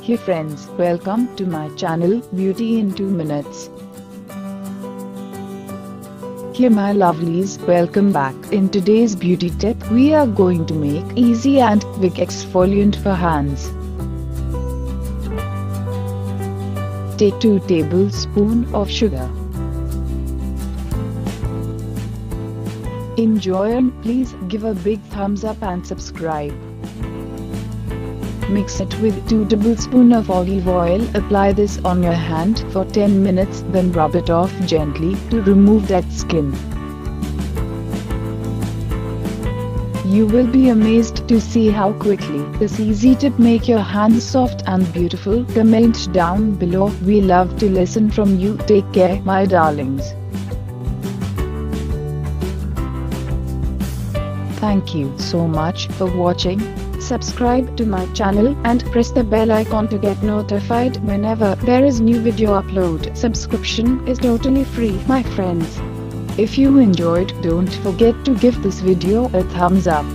Hey friends, welcome to my channel, Beauty in 2 Minutes. Hey my lovelies, welcome back. In today's beauty tip, we are going to make easy and quick exfoliant for hands. Take 2 tablespoons of sugar. Enjoy and please give a big thumbs up and subscribe. Mix it with 2 tablespoons of olive oil. Apply this on your hand for 10 minutes, then rub it off gently to remove dead skin. You will be amazed to see how quickly this easy tip make your hands soft and beautiful. Comment down below. We love to listen from you. Take care, my darlings. Thank you so much for watching. Subscribe to my channel and press the bell icon to get notified whenever there is new video upload. Subscription is totally free, my friends. If you enjoyed, don't forget to give this video a thumbs up.